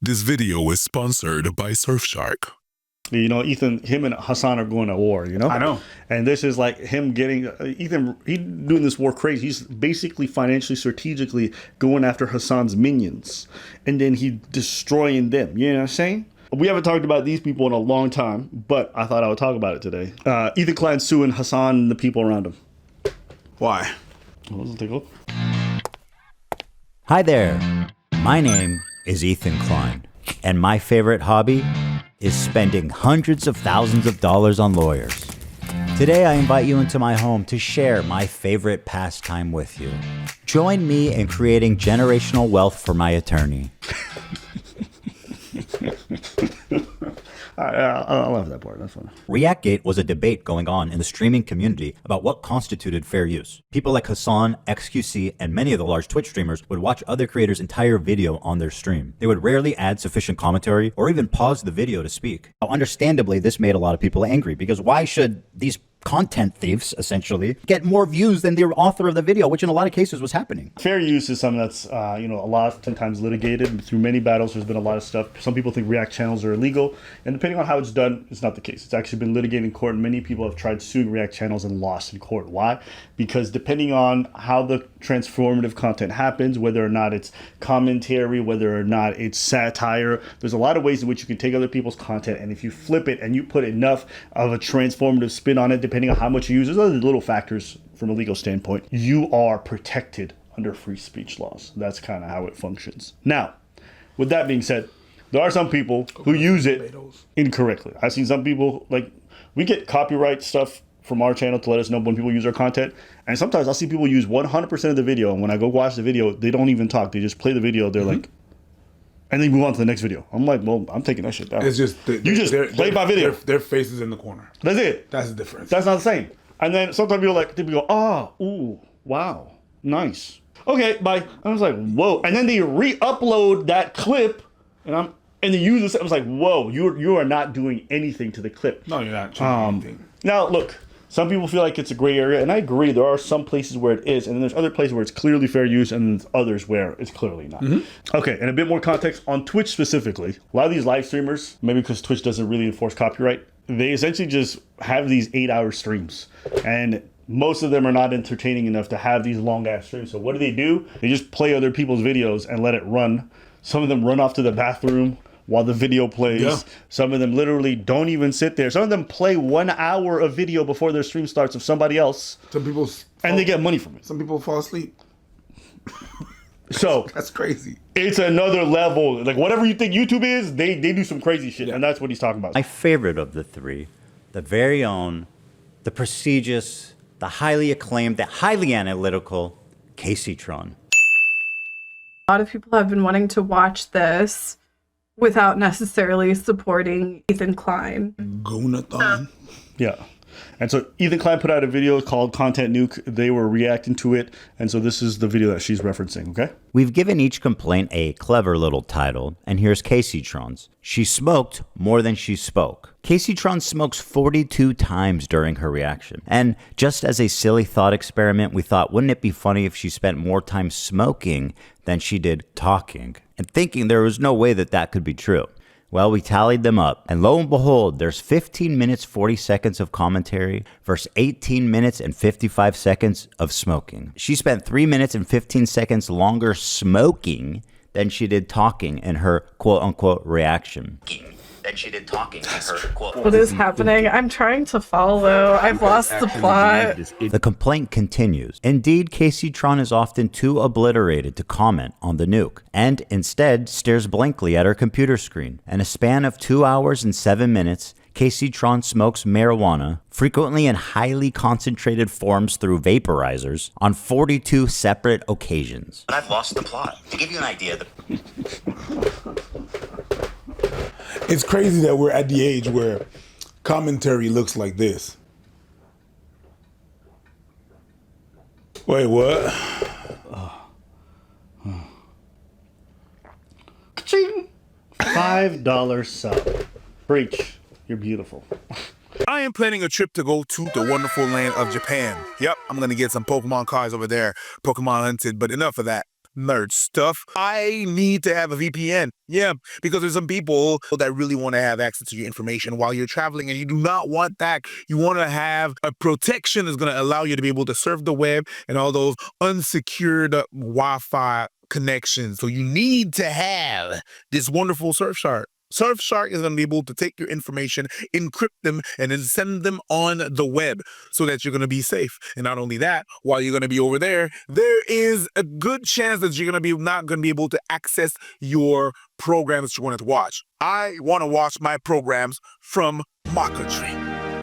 This video is sponsored by Surfshark. You know, him and Hasan are going to war, you know? I know. And this is like him getting, Ethan, he doing this war crazy. He's basically financially, strategically going after Hasan's minions. And then he destroying them. You know what I'm saying? We haven't talked about these people in a long time, but I thought I would talk about it today. Ethan Klein suing Hasan and the people around him. Why? Well, let's take a look. Hi there. My name is Ethan Klein, and my favorite hobby is spending hundreds of thousands of dollars on lawyers. Today I invite you into my home to share my favorite pastime with you. Join me in creating generational wealth for my attorney. I love that part. That's fun. ReactGate was a debate going on in the streaming community about what constituted fair use. People like Hasan, XQC, and many of the large Twitch streamers would watch other creators' entire video on their stream. They would rarely add sufficient commentary or even pause the video to speak. Now, understandably, this made a lot of people angry because why should these content thieves, essentially, get more views than the author of the video, which in a lot of cases was happening? Fair use is something that's, a lot of times litigated. Through many battles, there's been a lot of stuff. Some people think React channels are illegal, and depending on how it's done, it's not the case. It's actually been litigated in court, and many people have tried suing React channels and lost in court. Why? Because depending on how the transformative content happens, whether or not it's commentary, whether or not it's satire, there's a lot of ways in which you can take other people's content, and if you flip it and you put enough of a transformative spin on it, depending on how much you use, there's other little factors from a legal standpoint, you are protected under free speech laws. That's kind of how it functions. Now, with that being said, there are some people who use it incorrectly. I've seen some people, like, we get copyright stuff from our channel to let us know when people use our content, and sometimes I'll see people use 100% of the video, and when I go watch the video, they don't even talk. They just play the video. They're like, and then move on to the next video. I'm like, well, I'm taking that shit down. It's just you just play my video. Their faces in the corner. That's it. That's the difference. That's not the same. And then sometimes people go, oh, ooh, wow, nice. Okay, bye. And I was like, whoa. And then they re-upload that clip, and the user was like, whoa, you are not doing anything to the clip. No, you're not changing anything. Now, look, some people feel like it's a gray area, and I agree. There are some places where it is, and then there's other places where it's clearly fair use, and there's others where it's clearly not. Okay, and a bit more context on Twitch specifically. A lot of these live streamers, maybe because Twitch doesn't really enforce copyright, they essentially just have these 8-hour streams, and most of them are not entertaining enough to have these long-ass streams. So what do? They just play other people's videos and let it run. Some of them run off to the bathroom while the video plays. Yeah. Some of them literally don't even sit there. Some of them play 1 hour of video before their stream starts of somebody else. Some people and they get money from it. Some people fall asleep. So that's crazy. It's another level. Like, whatever you think YouTube is, they do some crazy shit, and that's what he's talking about. My favorite of the three, the very own, the prestigious, the highly acclaimed, the highly analytical H3H3. A lot of people have been wanting to watch this without necessarily supporting Ethan Klein. Goonathon. Yeah. And so Ethan Klein put out a video called Content Nuke. They were reacting to it. And so this is the video that she's referencing, okay? We've given each complaint a clever little title, and here's H3H3's. She smoked more than she spoke. H3H3 smokes 42 times during her reaction. And just as a silly thought experiment, we thought, wouldn't it be funny if she spent more time smoking than she did talking? And thinking there was no way that that could be true. Well, we tallied them up, and lo and behold, there's 15 minutes 40 seconds of commentary versus 18 minutes and 55 seconds of smoking. She spent 3 minutes and 15 seconds longer smoking than she did talking in her quote-unquote reaction. What is happening? I'm trying to follow. I've lost the plot. The complaint continues. Indeed, H3H3 is often too obliterated to comment on the nuke, and instead stares blankly at her computer screen. In a span of 2 hours and 7 minutes, H3H3 smokes marijuana, frequently in highly concentrated forms through vaporizers, on 42 separate occasions. I've lost the plot. To give you an idea, It's crazy that we're at the age where commentary looks like this. Wait, what? Ka-ching! $5 sub. Breach. You're beautiful. I am planning a trip to go to the wonderful land of Japan. Yep, I'm gonna get some Pokemon cards over there, Pokemon hunted, but enough of that. nerd stuff. I need to have a VPN. Yeah, because there's some people that really want to have access to your information while you're traveling, and you do not want that. You want to have a protection that's going to allow you to be able to surf the web and all those unsecured Wi-Fi connections. So you need to have this wonderful Surfshark. Surfshark is going to be able to take your information, encrypt them, and then send them on the web so that you're going to be safe. And not only that, while you're going to be over there, there is a good chance that you're going to be not going to be able to access your programs that you want to watch. I want to watch my programs from Maka Tree.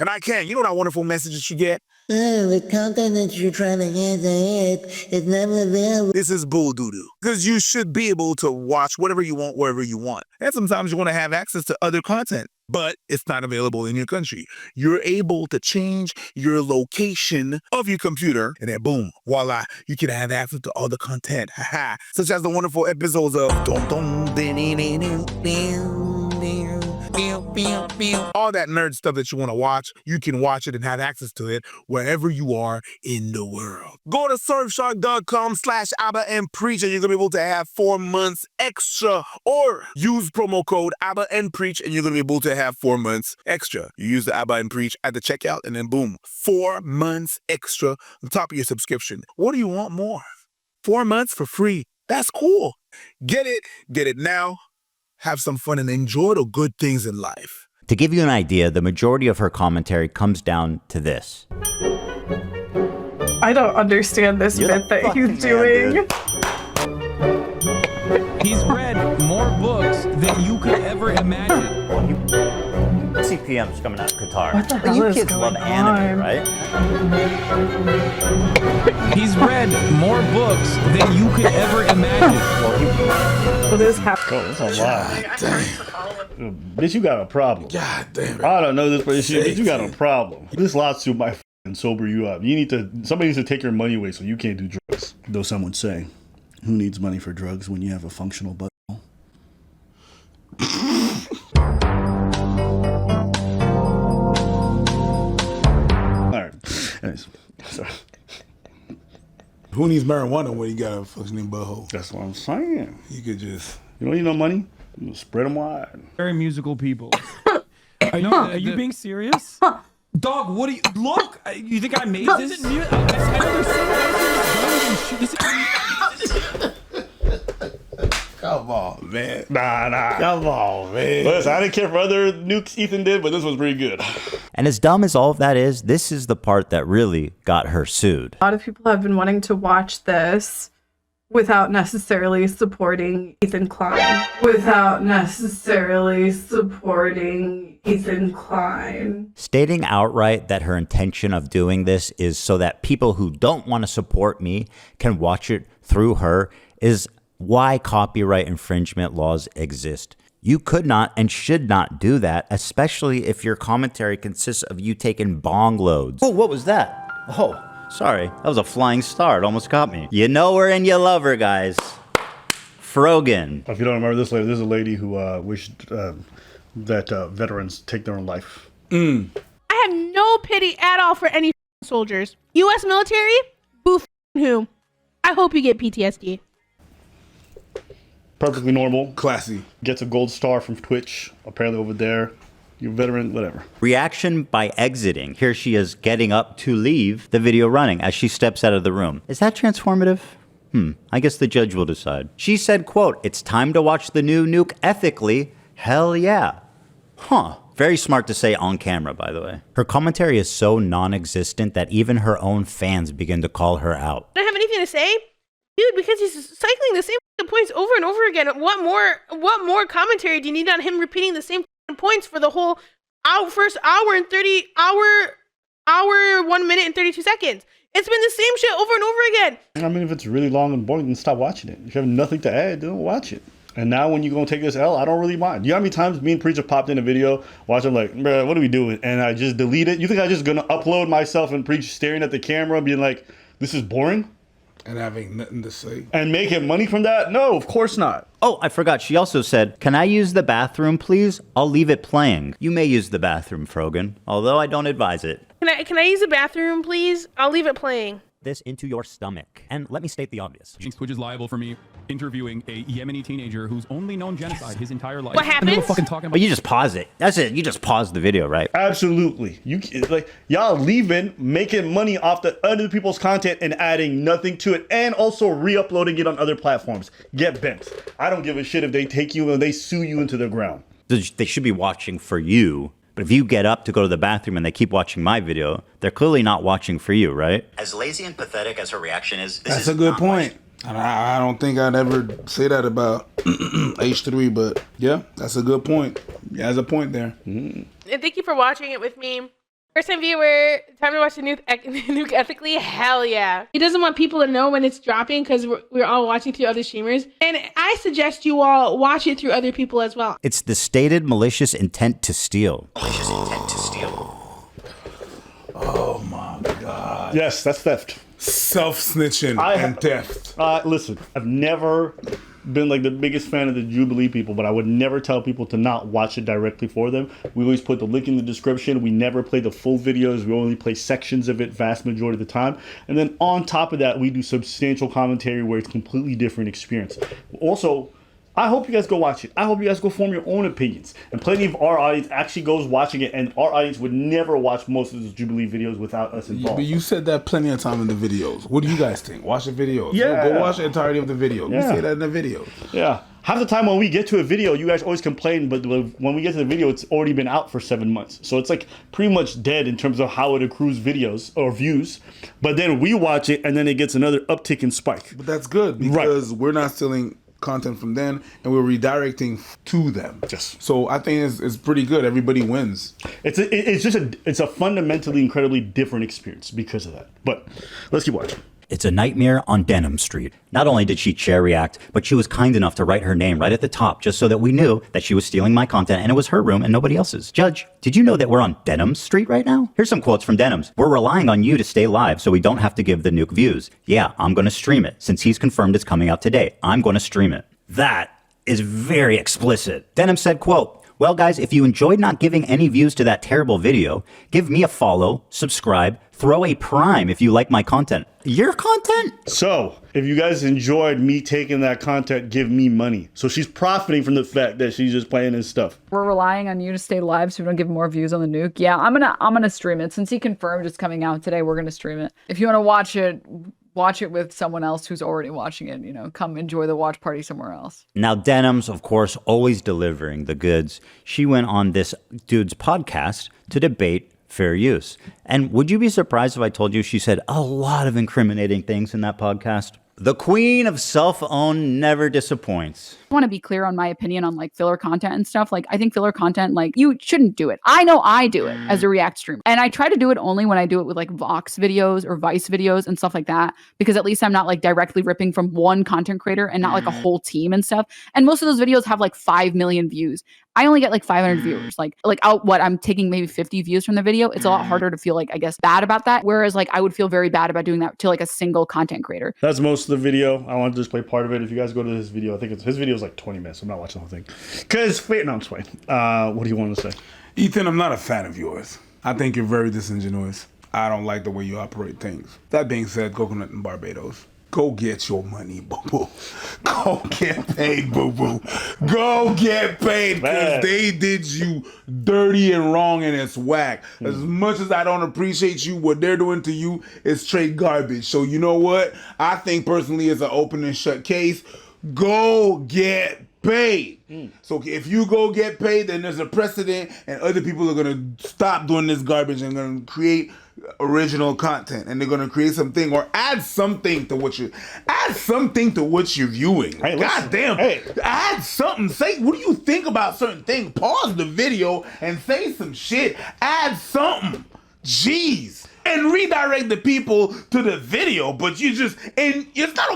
And I can. You know that wonderful message that you get? Oh, the content that you're trying to get is never available. This is bull doo-doo. Because you should be able to watch whatever you want, wherever you want. And sometimes you want to have access to other content, but it's not available in your country. You're able to change your location of your computer, and then boom, voila, you can have access to all the content. Haha. Such as the wonderful episodes of all that nerd stuff that you want to watch, you can watch it and have access to it wherever you are in the world. Go to surfshark.com/Abba and Preach, and you're going to be able to have 4 months extra, or use promo code Abba and Preach, and you're going to be able to have 4 months extra. You use the Abba and Preach at the checkout, and then boom, 4 months extra on top of your subscription. What do you want more? 4 months for free. That's cool. Get it now. Have some fun and enjoy the good things in life. To give you an idea, the majority of her commentary comes down to this. I don't understand this bit that he's doing. He's read more books than you could ever imagine. CPM's coming out of Qatar. What the hell you is kids going love anime, on? right? He's read more books than you could ever imagine. What is happening? Oh, that's a lot. Bitch, you got a problem. God damn it. I don't know this, but bitch, you got a problem. This lawsuit might sober you up. Somebody needs to take your money away so you can't do drugs. Though some would say, who needs money for drugs when you have a functional butthole? Alright. Anyways, sorry. Who needs marijuana when you got a functioning butthole? That's what I'm saying. You could just... You don't need no money? You spread them wide. Very musical people. Are you being serious? Dog, what do you... Look! You think I made this? I know there's so many Come on, man. Nah. Come on, man. Listen, I didn't care for other nukes Ethan did, but this was pretty good. And as dumb as all of that is, this is the part that really got her sued. A lot of people have been wanting to watch this without necessarily supporting Ethan Klein. Stating outright that her intention of doing this is so that people who don't want to support me can watch it through her is why copyright infringement laws exist. You could not and should not do that, especially if your commentary consists of you taking bong loads. Oh, what was that? Oh, sorry. That was a flying star. It almost got me. You know her and you love her, guys. Frogan. If you don't remember this lady, this is a lady who wished that veterans take their own life. I have no pity at all for any soldiers. U.S. military? Boo who? I hope you get PTSD. Perfectly normal. Classy. Gets a gold star from Twitch. Apparently over there. You're a veteran, whatever. Reaction by exiting. Here she is getting up to leave the video running as she steps out of the room. Is that transformative? I guess the judge will decide. She said, quote, "It's time to watch the new nuke ethically. Hell yeah." Huh. Very smart to say on camera, by the way. Her commentary is so non-existent that even her own fans begin to call her out. I don't have anything to say? Dude, because he's cycling the same points over and over again. What more commentary do you need on him repeating the same points for the whole first hour and 1 minute and 32 seconds? It's been the same shit over and over again. I mean, if it's really long and boring, then stop watching it. If you have nothing to add, don't watch it. And now when you're going to take this L, I don't really mind. You know how many times me and Preacher popped in a video, watching like, bruh, what are we doing? And I just delete it. You think I'm just going to upload myself and Preach staring at the camera and being like, this is boring? And having nothing to say. And making money from that? No, of course not. Oh, I forgot. She also said, "Can I use the bathroom, please? I'll leave it playing." You may use the bathroom, Frogan, although I don't advise it. Can I use the bathroom, please? I'll leave it playing. this into your stomach. And let me state the obvious. Twitch is liable for me interviewing a Yemeni teenager who's only known genocide his entire life. What And they were happens? fucking talking about Well, you just pause it. That's it. You just pause the video, right? Absolutely. Y'all leaving, making money off the other people's content and adding nothing to it, and also re-uploading it on other platforms. Get bent. I don't give a shit if they take you and they sue you into the ground. They should be watching for you. But if you get up to go to the bathroom and they keep watching my video, they're clearly not watching for you, right? As lazy and pathetic as her reaction is, this That's is a good not point. And I don't think I'd ever say that about H3, but yeah, that's a good point. Yeah, there's a point there. And thank you for watching it with me. First time viewer, time to watch the nuke ethically? Hell yeah. He doesn't want people to know when it's dropping because we're all watching through other streamers. And I suggest you all watch it through other people as well. It's the stated malicious intent to steal. malicious intent to steal. Oh my God. Yes, that's theft. Self-snitching and theft. Listen, I've never been like the biggest fan of the Jubilee people, but I would never tell people to not watch it directly for them. We always put the link in the description. We never play the full videos. We only play sections of it vast majority of the time. And then on top of that, we do substantial commentary where it's completely different experience. Also, I hope you guys go watch it. I hope you guys go form your own opinions. And plenty of our audience actually goes watching it, and our audience would never watch most of those Jubilee videos without us involved. But you said that plenty of time in the videos. What do you guys think? Watch the videos. Yeah. Go watch the entirety of the video. You Yeah. say that in the video. Yeah. Half the time when we get to a video, you guys always complain, but when we get to the video, it's already been out for 7 months. So it's like pretty much dead in terms of how it accrues videos or views. But then we watch it, and then it gets another uptick and spike. But that's good because we're not stealing content from them and we're redirecting to them. Yes. So I think it's pretty good. Everybody wins. It's a fundamentally incredibly different experience because of that. But let's keep watching. It's a nightmare on Denham Street. Not only did she chair react, but she was kind enough to write her name right at the top just so that we knew that she was stealing my content and it was her room and nobody else's. Judge, did you know that we're on Denham Street right now? Here's some quotes from Denham's. We're relying on you to stay live so we don't have to give the nuke views. Yeah, I'm going to stream it. Since he's confirmed it's coming out today, I'm going to stream it. That is very explicit. Denham said, quote, well, guys, if you enjoyed not giving any views to that terrible video, give me a follow, subscribe, throw a prime if you like my content. Your content? So, if you guys enjoyed me taking that content, give me money. So she's profiting from the fact that she's just playing his stuff. We're relying on you to stay live so we don't give more views on the nuke. Yeah, I'm gonna stream it. Since he confirmed it's coming out today, we're gonna stream it. If you want to watch it with someone else who's already watching it, come enjoy the watch party somewhere else. Now, Denham's, of course, always delivering the goods. She went on this dude's podcast to debate fair use. And would you be surprised if I told you she said a lot of incriminating things in that podcast? The queen of self-own never disappoints. I want to be clear on my opinion on filler content and stuff. I think filler content, you shouldn't do it. I know I do it as a React streamer. And I try to do it only when I do it with Vox videos or Vice videos and stuff like that, because at least I'm not directly ripping from one content creator and not a whole team and stuff. And most of those videos have 5 million views. I only get 500 viewers. I'm taking maybe 50 views from the video. It's a lot harder to feel bad about that. Whereas I would feel very bad about doing that to a single content creator. That's most of the video. I want to just play part of it. If you guys go to his video, I think his video is 20 minutes. I'm not watching the whole thing. No, I'm just playing. What do you want to say? Ethan, I'm not a fan of yours. I think you're very disingenuous. I don't like the way you operate things. That being said, Coconut and Barbados, go get your money, boo-boo. Go get paid, boo-boo. Go get paid, because they did you dirty and wrong and it's whack. As much as I don't appreciate you, what they're doing to you is straight garbage. So you know what? I think personally it's an open and shut case. Go get paid. So if you go get paid, then there's a precedent and other people are going to stop doing this garbage and going to create original content, and they're going to create something or add something to what you're viewing. Hey, God damn. Hey. Add something. Say, what do you think about certain things? Pause the video and say some shit. Add something. Jeez. And redirect the people to the video, but it's not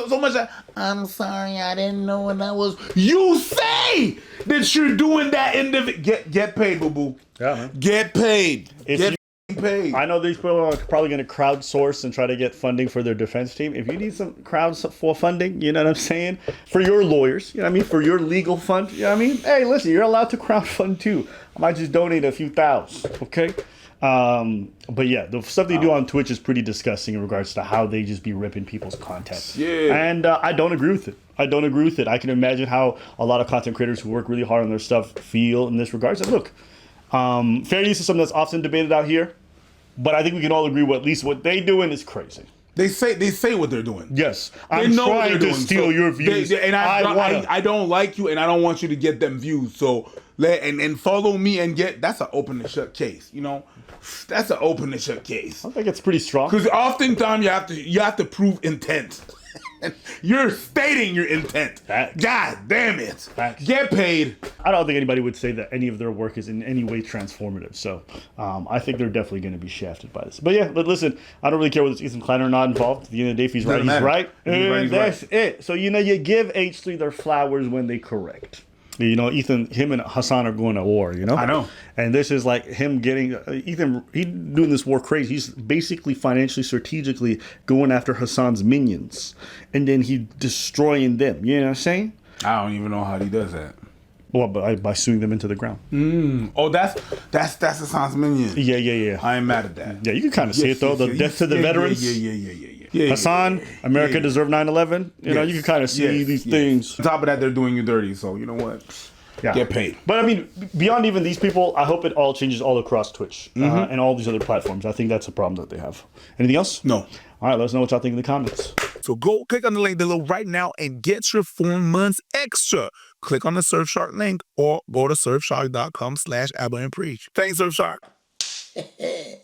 so much that, I'm sorry, I didn't know what that was. You say that you're doing that in the get paid, boo boo. Yeah, man. Get paid. Get paid. I know these people are probably going to crowdsource and try to get funding for their defense team. If you need some crowds for funding, you know what I'm saying? For your lawyers, you know what I mean? For your legal fund, you know what I mean? Hey, listen, you're allowed to crowdfund too. I might just donate a few thousand, okay? But yeah, the stuff they do on Twitch is pretty disgusting in regards to how they just be ripping people's content. Yeah. And I don't agree with it. I can imagine how a lot of content creators who work really hard on their stuff feel in this regards. And look, fair use is something that's often debated out here, but I think we can all agree at least what they doing is crazy. They say what they're doing. Yes, I'm trying to steal your views. And I don't like you, and I don't want you to get them views. So and follow me and get. That's an open and shut case. You know, that's an open and shut case. I think it's pretty strong. Because oftentimes you have to prove intent. You're stating your intent. Facts. God damn it. Facts. Get paid. I don't think anybody would say that any of their work is in any way transformative. So I think they're definitely going to be shafted by this. But yeah, but listen, I don't really care whether it's Ethan Klein or not involved. At the end of the day, if he's right, he's right. And that's it. So, you know, you give H3 their flowers when they correct. You know, him and Hasan are going to war, you know? I know. And this is like him getting, he doing this war crazy. He's basically financially, strategically going after Hasan's minions. And then he destroying them. You know what I'm saying? I don't even know how he does that. Well, by suing them into the ground. Oh, that's Hasan's minion. Yeah. I ain't mad at that. Yeah, you can kind of see it though. The death to the veterans. Yeah. Hasan, America deserved 9/11. You know, you can kind of see these things. On top of that, they're doing you dirty. So you know what? Yeah. Get paid. But I mean, beyond even these people, I hope it all changes all across Twitch and all these other platforms. I think that's a problem that they have. Anything else? No. All right, let us know what y'all think in the comments. So go click on the link below right now and get your 4 months extra. Click on the Surfshark link or go to surfshark.com/AbbaandPreach. Thanks, Surfshark.